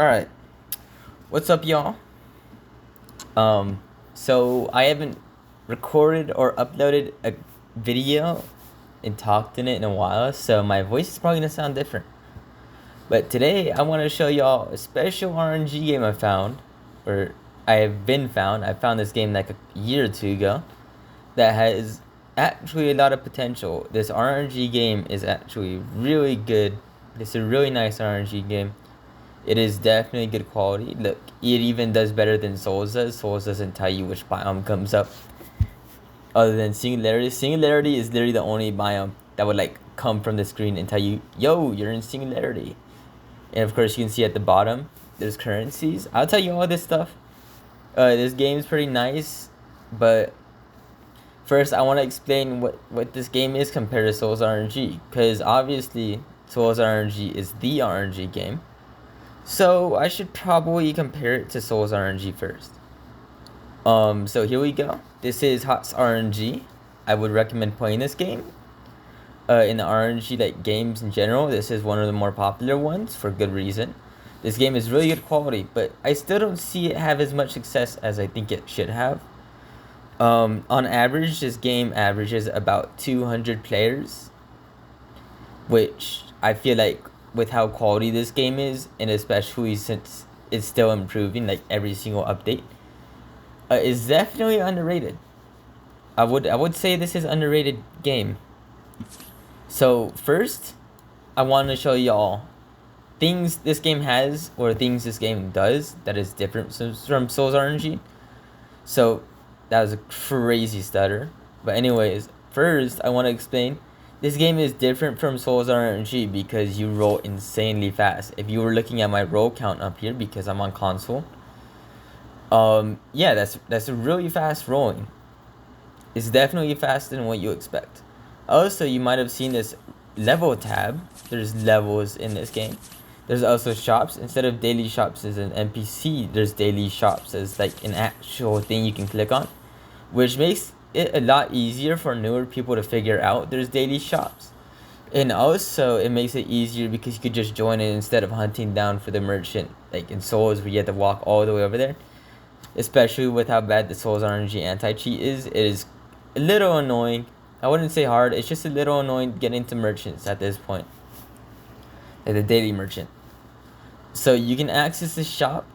Alright, what's up, y'all? So I haven't recorded or uploaded a video and talked in it in a while, so my voice is probably gonna sound different. But today I want to show y'all a special RNG game I found, or I found this game like a year or two ago that has actually a lot of potential. This RNG game is actually really good. It's a really nice RNG game. It is definitely good quality. Look, it even does better than Souls does. Souls doesn't tell you which biome comes up. Other than Singularity. Singularity is literally the only biome that would like come from the screen and tell you, yo, you're in Singularity. And of course you can see at the bottom, there's currencies. I'll tell you all this stuff. This game is pretty nice, but first I want to explain what this game is compared to Souls RNG. Because obviously Souls RNG is the RNG game. So I should probably compare it to Souls RNG first. So here we go. This is HOTS RNG. I would recommend playing this game. In the RNG like games in general, this is one of the more popular ones for good reason. This game is really good quality, but I still don't see it have as much success as I think it should have. On average, this game averages about 200 players, which I feel like with how quality this game is, and especially since it's still improving like every single update, is definitely underrated. I would say this is underrated game. So first, I want to show y'all things this game has or things this game does that is different from Souls RNG. So that was a crazy stutter. But anyways, first I want to explain this game is different from Souls RNG because you roll insanely fast. If you were looking at my roll count up here, because I'm on console, yeah, that's a really fast rolling. It's definitely faster than what you expect. Also, you might have seen this level tab. There's levels in this game. There's also shops. Instead of daily shops as an NPC, there's daily shops as like an actual thing you can click on, which makes it a lot easier for newer people to figure out there's daily shops. And also it makes it easier because you could just join it instead of hunting down for the merchant like in Souls where you have to walk all the way over there. Especially with how bad the Souls RNG anti-cheat is, it is a little annoying. I wouldn't say hard, it's just a little annoying getting to merchants at this point, like the daily merchant. So you can access the shop.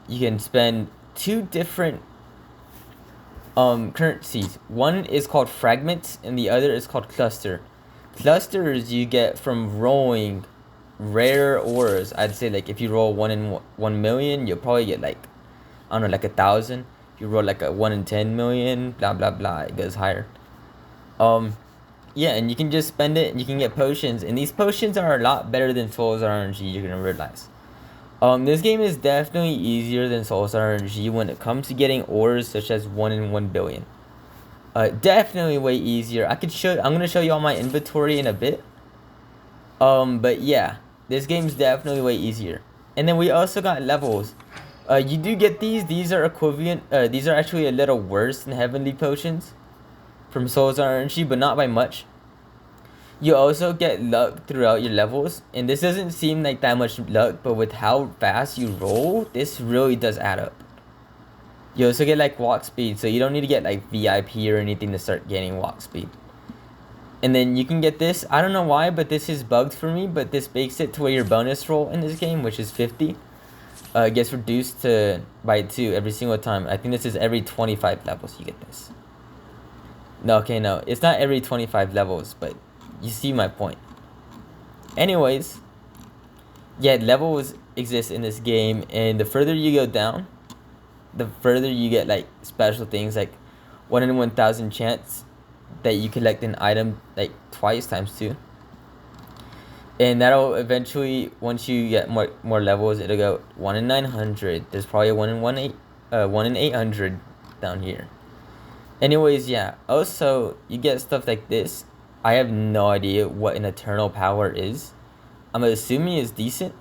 You can spend two different currencies. One is called fragments and the other is called cluster. Clusters you get from rolling rare ores. I'd say like if you roll 1 in 1 million, you'll probably get like, I don't know, like 1,000. If you roll like a 1 in 10 million, blah blah blah, it goes higher. Yeah, and you can just spend it and you can get potions, and these potions are a lot better than Souls RNG, you're gonna realize. This game is definitely easier than Souls RNG when it comes to getting ores such as 1 in 1 billion. Definitely way easier. I'm gonna show you all my inventory in a bit. But yeah, this game's definitely way easier. And then we also got levels. You do get these are equivalent, these are actually a little worse than Heavenly Potions from Souls RNG, but not by much. You also get luck throughout your levels, and this doesn't seem like that much luck, but with how fast you roll, this really does add up. You also get like walk speed, so you don't need to get like VIP or anything to start getting walk speed. And then you can get this, I don't know why, but this is bugged for me, but this makes it to where your bonus roll in this game, which is 50, gets reduced by 2 every single time. I think this is every 25 levels you get this. No, okay, no, it's not every 25 levels, but you see my point. Anyways, yeah, levels exist in this game, and the further you go down, the further you get like special things like 1 in 1,000 chance that you collect an item like twice times 2. And that'll eventually, once you get more levels, it'll go 1 in 900. There's probably 1 in 800 down here. Anyways, yeah. Also, you get stuff like this. I have no idea what an eternal power is. I'm assuming it's decent,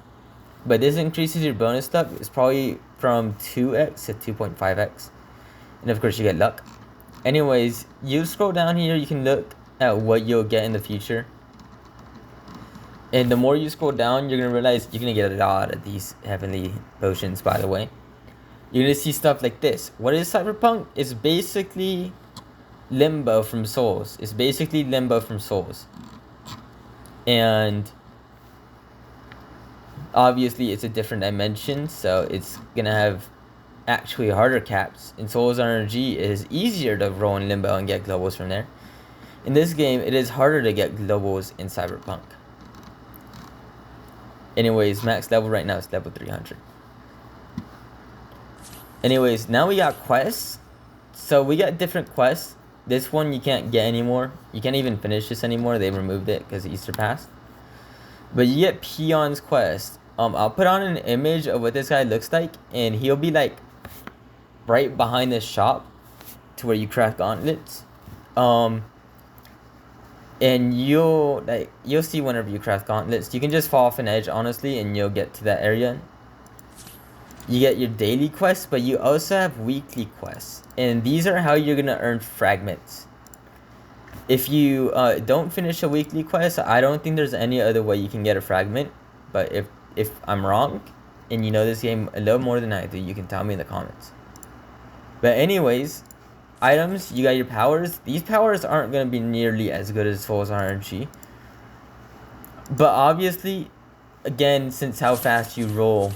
but this increases your bonus stuff. It's probably from 2x to 2.5x. And of course you get luck. Anyways, you scroll down here, you can look at what you'll get in the future. And the more you scroll down, you're gonna realize you're gonna get a lot of these heavenly potions, by the way. You're gonna see stuff like this. What is Cyberpunk? It's basically Limbo from Souls. It's basically Limbo from Souls. And obviously it's a different dimension, so it's gonna have actually harder caps. In Souls RNG, it is easier to roll in Limbo and get globals from there. In this game, it is harder to get globals in Cyberpunk. Anyways, max level right now is level 300. Anyways, now we got quests. So we got different quests. This one you can't get anymore. You can't even finish this anymore. They removed it because Easter passed. But you get Peon's quest. I'll put on an image of what this guy looks like, and he'll be like right behind this shop to where you craft gauntlets. And you'll see whenever you craft gauntlets. You can just fall off an edge, honestly, and you'll get to that area. You get your daily quests, but you also have weekly quests. And these are how you're gonna earn fragments. If you don't finish a weekly quest, I don't think there's any other way you can get a fragment. But if I'm wrong, and you know this game a little more than I do, you can tell me in the comments. But anyways, items, you got your powers. These powers aren't going to be nearly as good as Souls RNG. But obviously, again, since how fast you roll,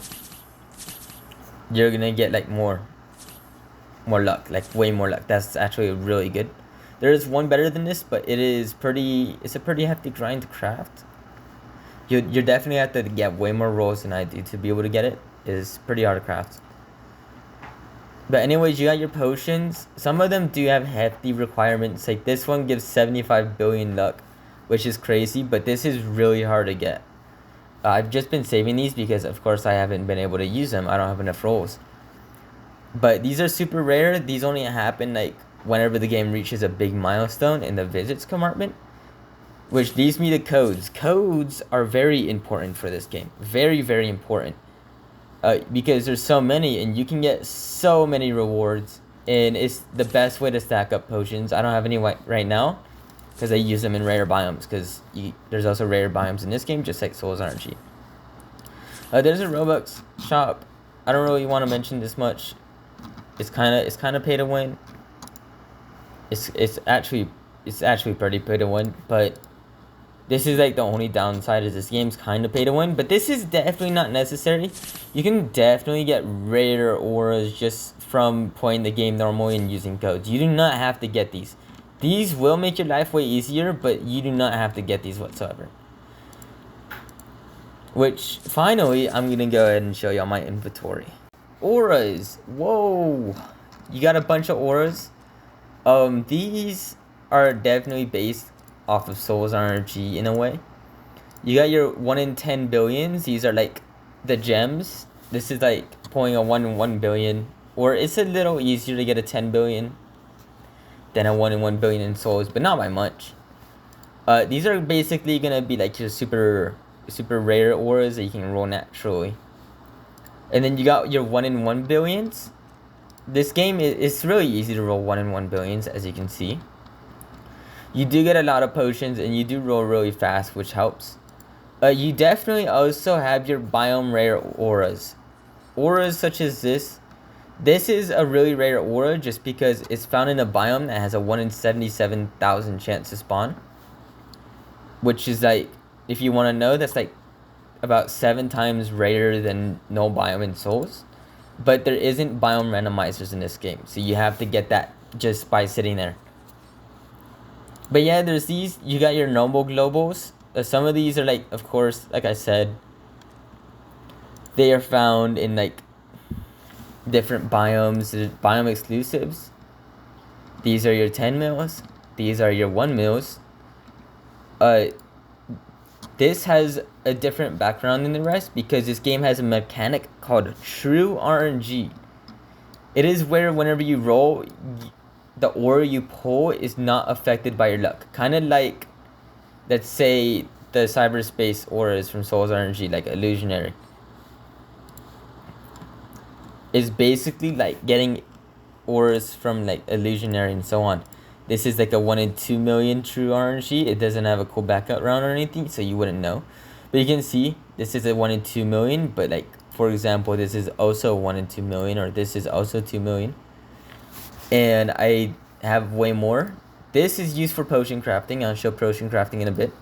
you're going to get like more luck, like way more luck. That's actually really good. There is one better than this, but it's a pretty hefty grind to craft. You definitely have to get way more rolls than I do to be able to get it. It's pretty hard to craft. But anyways, you got your potions. Some of them do have hefty requirements. Like this one gives 75 billion luck, which is crazy, but this is really hard to get. I've just been saving these because, of course, I haven't been able to use them. I don't have enough rolls. But these are super rare. These only happen like whenever the game reaches a big milestone in the visits compartment. Which leads me to codes. Codes are very important for this game. Very, very important. Because there's so many, and you can get so many rewards. And it's the best way to stack up potions. I don't have any right now, because I use them in rare biomes. Because there's also rare biomes in this game, just like Souls RNG. There's a Robux shop. I don't really want to mention this much. It's kind of pay to win. It's actually pretty pay to win, but this is like the only downside is this game's kind of pay to win, but this is definitely not necessary. You can definitely get rare auras just from playing the game normally and using codes. You do not have to get these. These will make your life way easier, but you do not have to get these whatsoever. Which, finally, I'm going to go ahead and show y'all my inventory. Auras. Whoa. You got a bunch of auras. These are definitely based off of Souls RNG in a way. You got your 1 in 10 billions. These are like the gems. This is like pulling a 1 in 1 billion. Or it's a little easier to get a 10 billion than a 1 in 1 billion in Souls, but not by much. These are basically gonna be like your super rare auras that you can roll naturally. And then you got your 1 in 1 billions. This game it's really easy to roll 1 in 1 billions, as you can see. You do get a lot of potions, and you do roll really fast, which helps. You definitely also have your biome rare auras. Auras such as this. This is a really rare aura just because it's found in a biome that has a 1 in 77,000 chance to spawn. Which is like, if you want to know, that's like about 7 times rarer than no biome in Souls. But there isn't biome randomizers in this game, so you have to get that just by sitting there. But yeah, there's these. You got your noble globals. Some of these are like, of course, like I said, they are found in like different biomes, biome exclusives. These are your 10 mils. These are your 1 mils. This has a different background than the rest because this game has a mechanic called True RNG. It is where whenever you roll, the aura you pull is not affected by your luck. Kind of like, let's say, the cyberspace auras from Souls RNG, like Illusionary. It's basically like getting auras from like Illusionary and so on. This is like a 1 in 2 million true RNG. It doesn't have a cool backup round or anything, so you wouldn't know. But you can see this is a 1 in 2 million, but like for example, this is also 1 in 2 million, or this is also 2 million. And I have way more. This is used for potion crafting. I'll show potion crafting in a bit.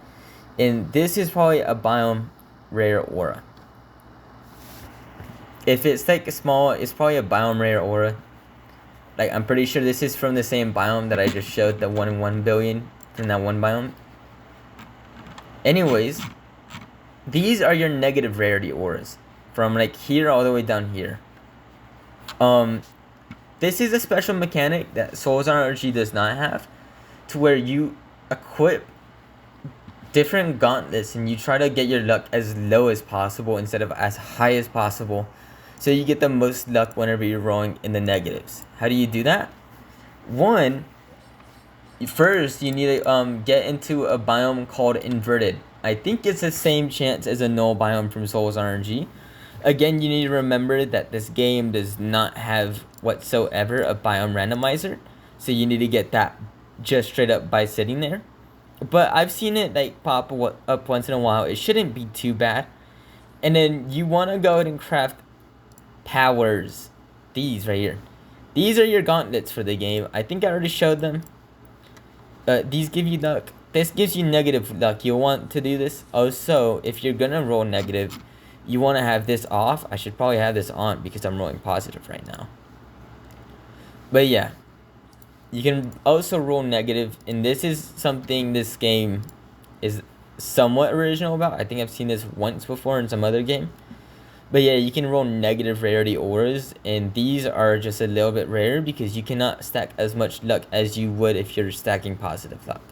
And this is probably a biome rare aura. If it's like small, it's probably a biome rare aura. Like I'm pretty sure this is from the same biome that I just showed, the 1 in 1 billion from that one biome. Anyways, these are your negative rarity auras from like here all the way down here. This is a special mechanic that Souls RNG does not have, to where you equip different gauntlets and you try to get your luck as low as possible instead of as high as possible, so you get the most luck whenever you're rolling in the negatives. How do you do that? One, first you need to get into a biome called Inverted. I think it's the same chance as a null biome from Souls RNG. Again, you need to remember that this game does not have whatsoever a biome randomizer, so you need to get that just straight up by sitting there. But I've seen it like pop up once in a while. It shouldn't be too bad. And then you want to go ahead and craft powers. These right here. These are your gauntlets for the game. I think I already showed them. These give you luck. This gives you negative luck. You'll want to do this. Also, if you're gonna roll negative, you want to have this off. I should probably have this on because I'm rolling positive right now. But yeah, you can also roll negative, and this is something this game is somewhat original about. I think I've seen this once before in some other game. But yeah, you can roll negative rarity auras, and these are just a little bit rare because you cannot stack as much luck as you would if you're stacking positive luck.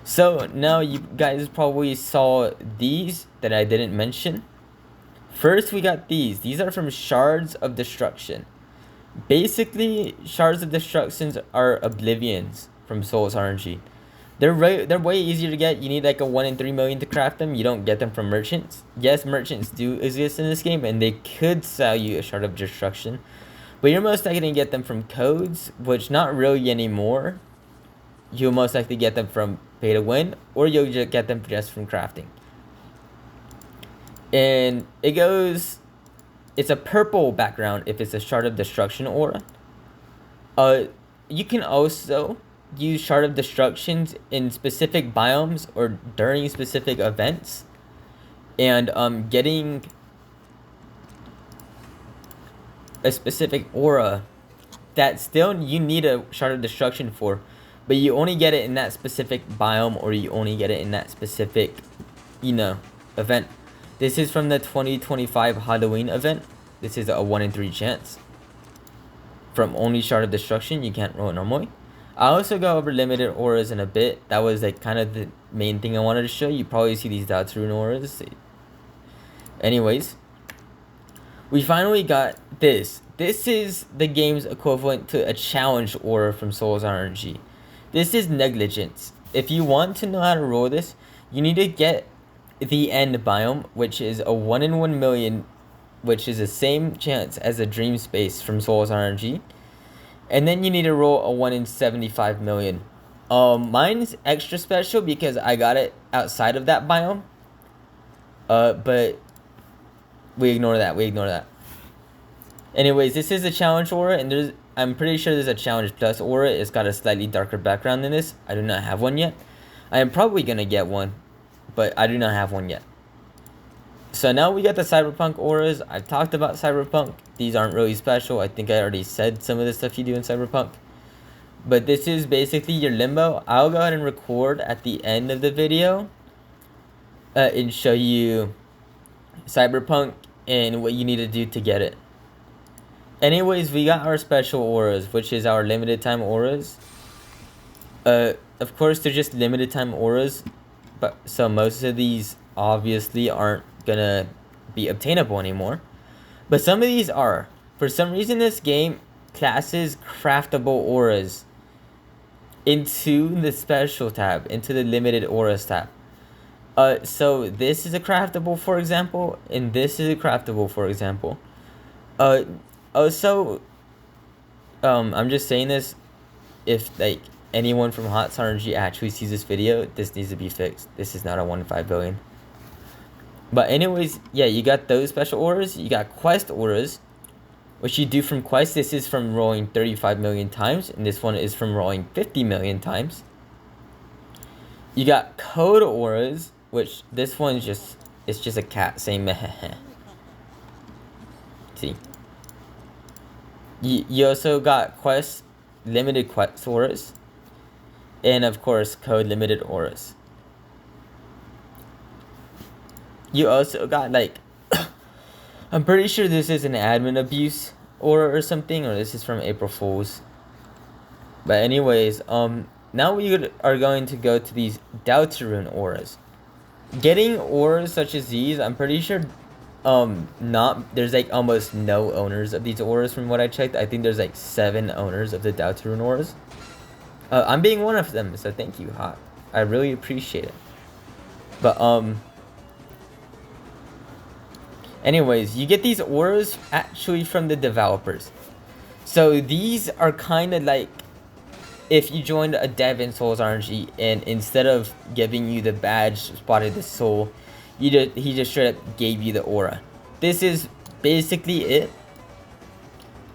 So now you guys probably saw these that I didn't mention. First we got these. These are from Shards of Destruction. Basically, Shards of Destructions are Oblivions from Souls RNG. They're way easier to get. You need like a 1 in 3 million to craft them. You don't get them from merchants. Yes, merchants do exist in this game, and they could sell you a Shard of Destruction, but you're most likely going to get them from codes, which not really anymore. You'll most likely get them from pay to win, or you'll just get them just from crafting. And it goes, it's a purple background if it's a Shard of Destruction aura. You can also use Shard of Destructions in specific biomes or during specific events, and getting a specific aura that still you need a Shard of Destruction for, but you only get it in that specific biome, or you only get it in that specific, event. This is from the 2025 Halloween event. This is a 1 in 3 chance. From only Shard of Destruction, you can't roll it normally. I also go over limited auras in a bit. That was like kind of the main thing I wanted to show. You probably see these dots rune auras. Anyways, we finally got this. This is the game's equivalent to a challenge aura from Souls RNG. This is Negligence. If you want to know how to roll this, you need to get the end biome, which is a 1 in 1 million, which is the same chance as a Dream Space from Souls RNG. And then you need to roll a 1 in 75 million. Mine's extra special because I got it outside of that biome. But we ignore that. Anyways, this is a challenge aura, and I'm pretty sure there's a challenge plus aura. It's got a slightly darker background than this. I do not have one yet. I am probably gonna get one, but I do not have one yet. So now we got the Cyberpunk auras. I've talked about Cyberpunk. These aren't really special. I think I already said some of the stuff you do in Cyberpunk. But this is basically your limbo. I'll go ahead and record at the end of the video and show you Cyberpunk and what you need to do to get it. Anyways, we got our special auras, which is our limited time auras. Of course, they're just limited time auras, but so most of these obviously aren't gonna be obtainable anymore. But some of these are. For some reason, this game classes craftable auras into the special tab, into the limited auras tab. So this is a craftable, for example, and this is a craftable, for example. Also, I'm just saying this, if like anyone from Hot RNG actually sees this video, this needs to be fixed. This is not a 1 in 5 billion. But anyways, yeah, you got those special auras. You got quest auras, which you do from quest. This is from rolling 35 million times, and this one is from rolling 50 million times. You got code auras, which this one's just, it's just a cat saying meh. See. You also got quest, limited quest auras, and of course code limited auras. You also got like, I'm pretty sure this is an admin abuse aura or something, or this is from April Fools. But anyways, now we are going to go to these Deltarune auras. Getting auras such as these, I'm pretty sure, there's like almost no owners of these auras from what I checked. I think there's like 7 owners of the Deltarune auras. I'm being one of them, so thank you, Hot. I really appreciate it. But anyways, you get these auras actually from the developers. So these are kind of like if you joined a dev in Souls RNG and instead of giving you the badge spotted the soul, he just straight up gave you the aura. This is basically it.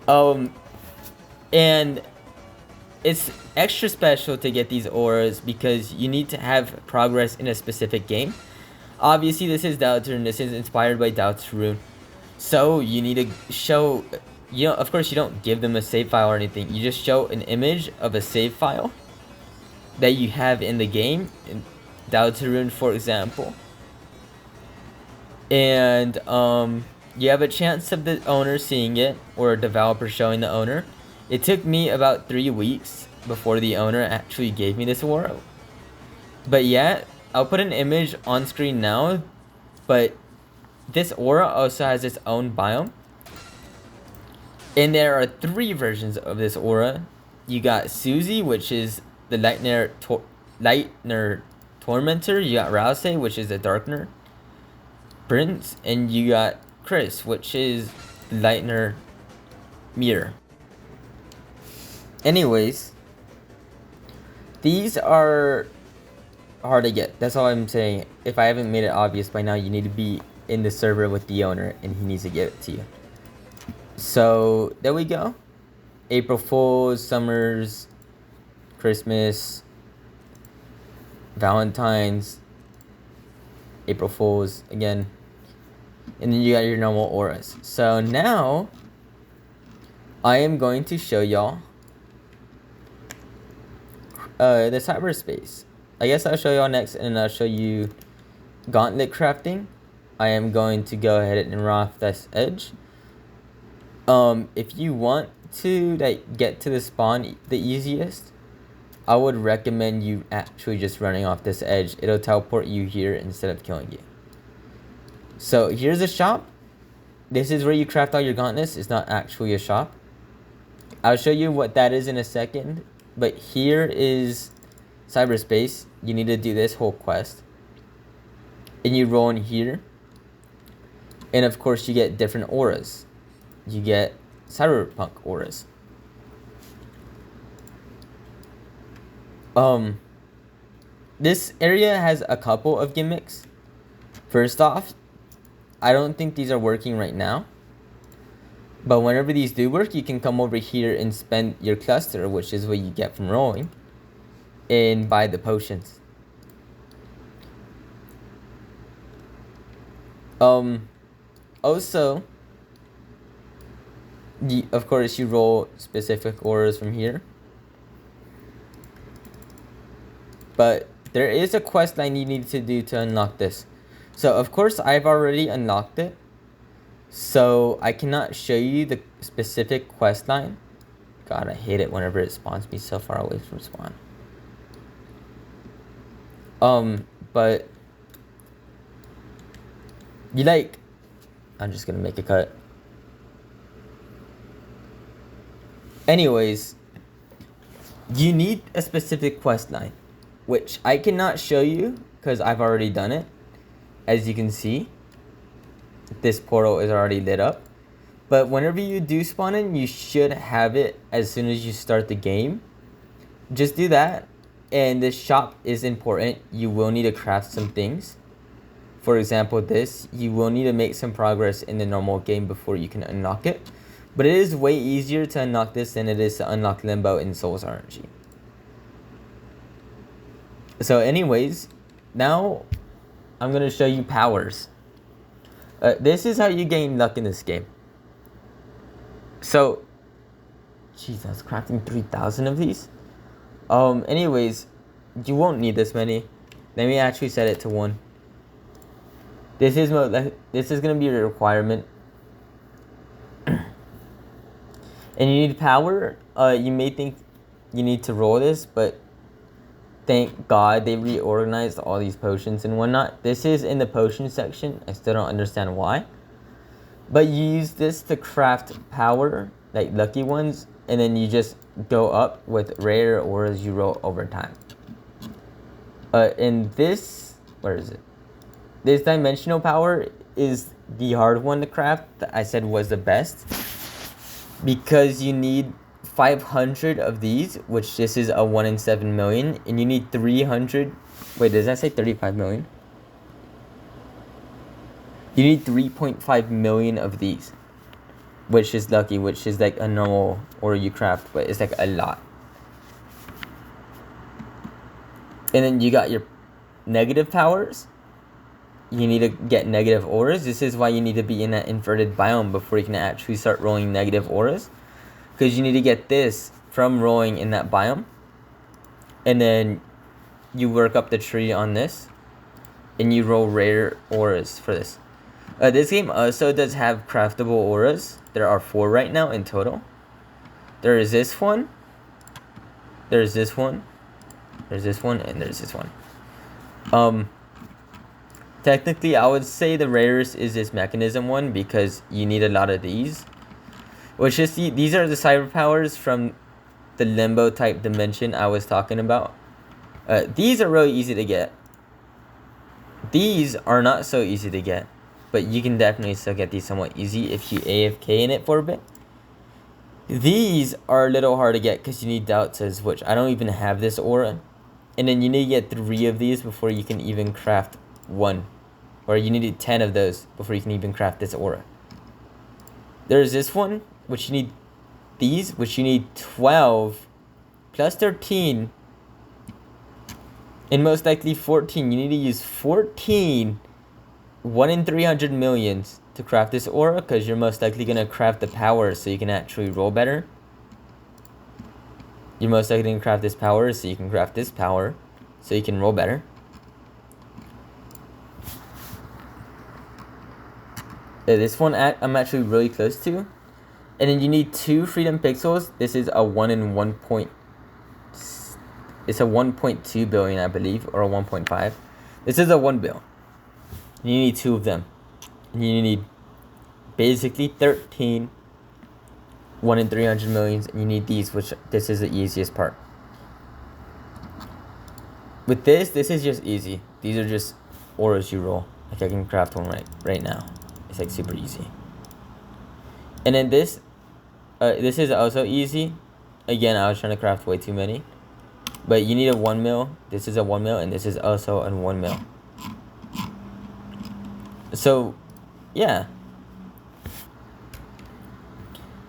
And it's extra special to get these auras because you need to have progress in a specific game. Obviously, this is Deltarune. This is inspired by Deltarune. So you need to show, of course you don't give them a save file or anything. You just show an image of a save file that you have in the game, in Deltarune for example. And you have a chance of the owner seeing it or a developer showing the owner. It took me about 3 weeks before the owner actually gave me this aura. But yeah, I'll put an image on screen now, but this aura also has its own biome. And there are 3 versions of this aura. You got Susie, which is the Lightner Tormentor. You got Rouse, which is the Darkner Prince. And you got Chris, which is Lightner Mirror. Anyways, these are hard to get. That's all I'm saying. If I haven't made it obvious by now, you need to be in the server with the owner and he needs to give it to you. So there we go. April Fools, Summers, Christmas, Valentine's, April Fools again, and then you got your normal auras. So now I am going to show y'all the cyberspace. I guess I'll show y'all next, and I'll show you gauntlet crafting. I am going to go ahead and run off this edge. If you want to like get to the spawn the easiest, I would recommend you actually just running off this edge. It'll teleport you here instead of killing you. So here's a shop. This is where you craft all your gauntlets. It's not actually a shop. I'll show you what that is in a second. But here is cyberspace. You need to do this whole quest. And you roll in here. And of course you get different auras. You get cyberpunk auras. This area has a couple of gimmicks. First off, I don't think these are working right now. But whenever these do work, you can come over here and spend your cluster, which is what you get from rolling, and buy the potions. Also, of course, you roll specific auras from here. But there is a quest line you need to do to unlock this. So, of course, I've already unlocked it. So, I cannot show you the specific quest line. God, I hate it whenever it spawns me so far away from spawn. But you like... I'm just gonna make a cut. Anyways, you need a specific quest line, which I cannot show you because I've already done it. As you can see, this portal is already lit up. But whenever you do spawn in, you should have it as soon as you start the game. Just do that. And this shop is important. You will need to craft some things. for example this, you will need to make some progress in the normal game before you can unlock it. But it is way easier to unlock this than it is to unlock Limbo in Souls RNG. So anyways, now I'm going to show you powers. This is how you gain luck in this game. So, jeez, I was crafting 3,000 of these. Anyways, you won't need this many. Let me actually set it to 1. This is going to be a requirement. And you need power. You may think you need to roll this, but thank God they reorganized all these potions and whatnot. This is in the potion section. I still don't understand why. But you use this to craft power, like lucky ones, and then you just go up with rare auras you roll over time. And this, where is it? This dimensional power is the hard one to craft that I said was the best. Because you need 500 of these, which this is a 1 in 7 million, and you need 300. Wait, does that say 35 million? You need 3.5 million of these, which is lucky, which is like a normal or you craft, but it's like a lot. And then you got your negative powers. You need to get negative auras. This is why you need to be in that inverted biome before you can actually start rolling negative auras. Because you need to get this from rolling in that biome. And then you work up the tree on this. And you roll rare auras for this. This game also does have craftable auras. There are 4 right now in total. There is this one. There's this one. There's this one. And there's this one. Technically, I would say the rarest is this mechanism one because you need a lot of these. Which is these are the cyber powers from the Limbo type dimension I was talking about. These are really easy to get. These are not so easy to get, but you can definitely still get these somewhat easy if you AFK in it for a bit. These are a little hard to get because you need Doubters, which I don't even have this aura. And then you need to get 3 of these before you can even craft 1. Or you need 10 of those before you can even craft this aura. There's this one, which you need these, which you need 12 plus 13 and most likely 14. You need to use 14 1 in 300 millions to craft this aura because you're most likely going to craft the power so you can actually roll better. You're most likely going to craft this power so you can craft this power so you can roll better. This one I'm actually really close to. And then you need 2 freedom pixels. This is a 1 in 1 point. It's a 1.2 billion, I believe, or a 1.5. This is a 1 bill. You need 2 of them. And you need basically 13 1 in 300 millions. And you need these, which this is the easiest part. With this is just easy. These are just auras you roll. Like I can craft one right now. It's like super easy. And then this is also easy. Again, I was trying to craft way too many. But you need a 1 mil. This is a 1 mil, and this is also a 1 mil. So, yeah.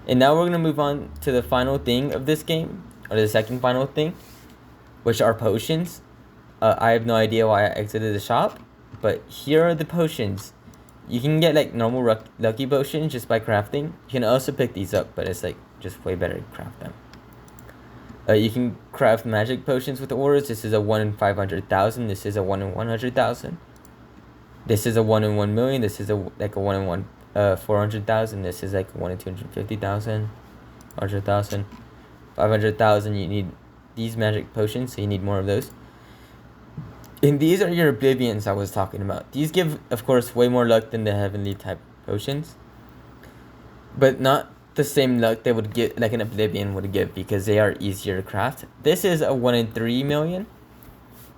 And now we're going to move on to the final thing of this game. Or the second final thing. Which are potions. I have no idea why I exited the shop. But here are the potions. You can get like normal lucky potions just by crafting. You can also pick these up, but it's like just way better to craft them. You can craft magic potions with the auras. This is a 1 in 500,000. This is a 1 in 100,000. This is a 1 in 1 million. This is like a 1 in 400,000. This is like 1 in 250,000, 100,000, 500,000. You need these magic potions, so you need more of those. And these are your Oblivions I was talking about. These give, of course, way more luck than the Heavenly type potions. But not the same luck they would get, like an Oblivion would give, because they are easier to craft. This is a 1 in 3 million.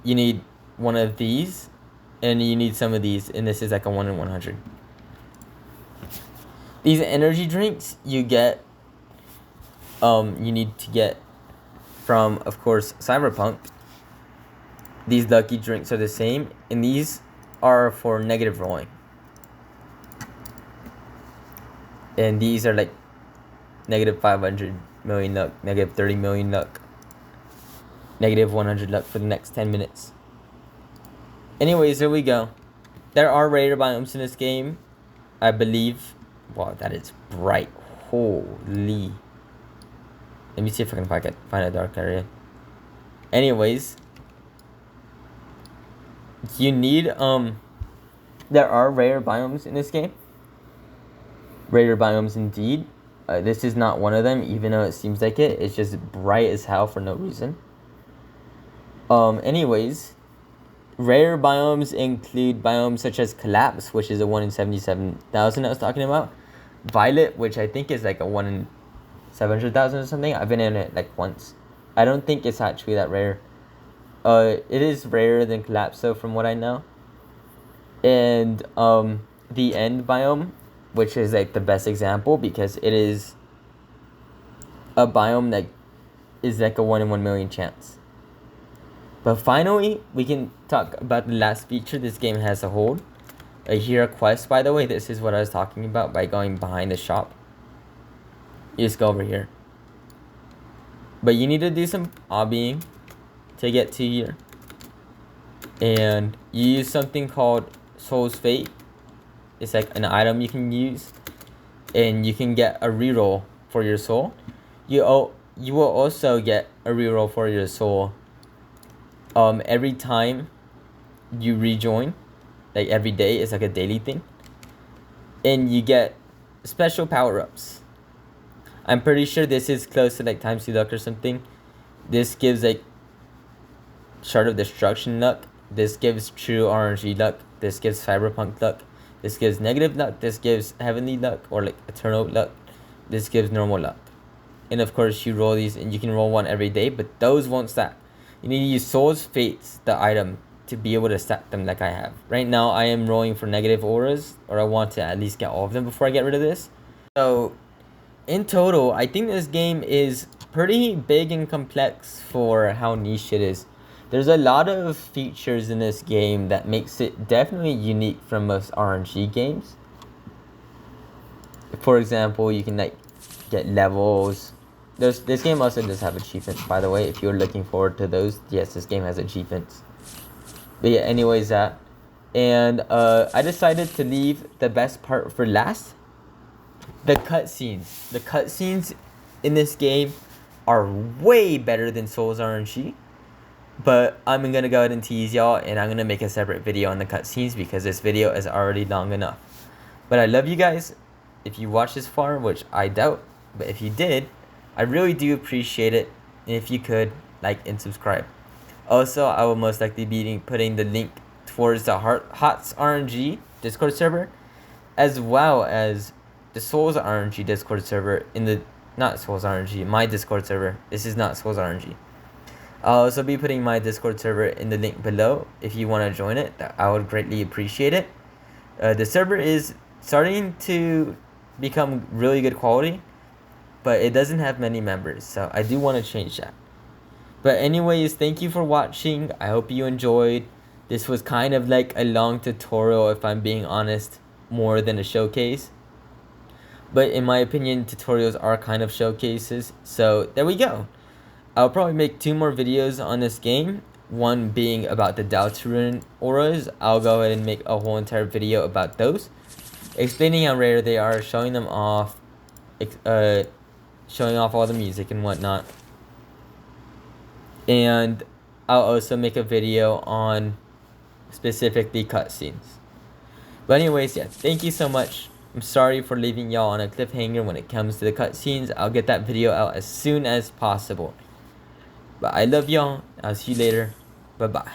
You need 1 of these, and you need some of these, and this is like a 1 in 100. These energy drinks you get, you need to get from, of course, Cyberpunk. These lucky drinks are the same, and these are for negative rolling. And these are like negative 500 million luck, negative 30 million luck, negative 100 luck for the next 10 minutes. Anyways, there we go. There are rare biomes in this game, I believe. Wow, that is bright. Holy. Let me see if I can find a dark area. Anyways, you need there are rare biomes in this game. Rare biomes indeed. This is not one of them, even though it seems like it. It's just bright as hell for no reason. Anyways, rare biomes include biomes such as Collapse, which is a 1 in 77,000 I was talking about. Violet, which I think is like a 1 in 700,000 or something. I've been in it like once. I don't think it's actually that rare. It is rarer than Collapse, though, from what I know. And the End biome, which is like the best example because it is a biome that is like a 1 in 1 million chance. But finally, we can talk about the last feature this game has to hold. A hero quest, by the way. This is what I was talking about by going behind the shop. You just go over here. But you need to do some obbying to get to here. And you use something called Soul's Fate. It's like an item you can use. And you can get a reroll for your soul. You will also get a reroll for your soul every time you rejoin. Like every day. It's like a daily thing. And you get special power-ups. I'm pretty sure this is close to like times 2 luck or something. This gives like Shard of Destruction luck. This gives true RNG luck. This gives Cyberpunk luck. This gives negative luck. This gives heavenly luck or like eternal luck. This gives normal luck. And of course you roll these and you can roll one every day, but those won't stack. You need to use Soul's Fates, the item, to be able to stack them like I have. Right now I am rolling for negative auras, or I want to at least get all of them before I get rid of this. So in total, I think this game is pretty big and complex for how niche it is. There's a lot of features in this game that makes it definitely unique from most RNG games. For example, you can like get levels. This game also does have achievements, by the way. If you're looking forward to those, yes, this game has achievements. But yeah, anyways, that. And I decided to leave the best part for last. The cutscenes. The cutscenes in this game are way better than Souls RNG. But I'm going to go ahead and tease y'all, and I'm going to make a separate video on the cutscenes because this video is already long enough. But I love you guys. If you watched this far, which I doubt, but if you did, I really do appreciate it. And if you could, like and subscribe. Also, I will most likely be putting the link towards the HOTS RNG Discord server, as well as the Souls RNG Discord server in the, not Souls RNG, my Discord server. This is not Souls RNG. I'll also be putting my Discord server in the link below if you want to join it. I would greatly appreciate it. The server is starting to become really good quality, but it doesn't have many members, so I do want to change that. But anyways, thank you for watching. I hope you enjoyed. This was kind of like a long tutorial, if I'm being honest, more than a showcase. But in my opinion, tutorials are kind of showcases. So there we go. I'll probably make 2 more videos on this game. One being about the Deltarune auras. I'll go ahead and make a whole entire video about those, explaining how rare they are, showing them off, showing off all the music and whatnot. And I'll also make a video on specifically cutscenes. But anyways, yeah, thank you so much. I'm sorry for leaving y'all on a cliffhanger when it comes to the cutscenes. I'll get that video out as soon as possible. But I love y'all. I'll see you later. Bye-bye.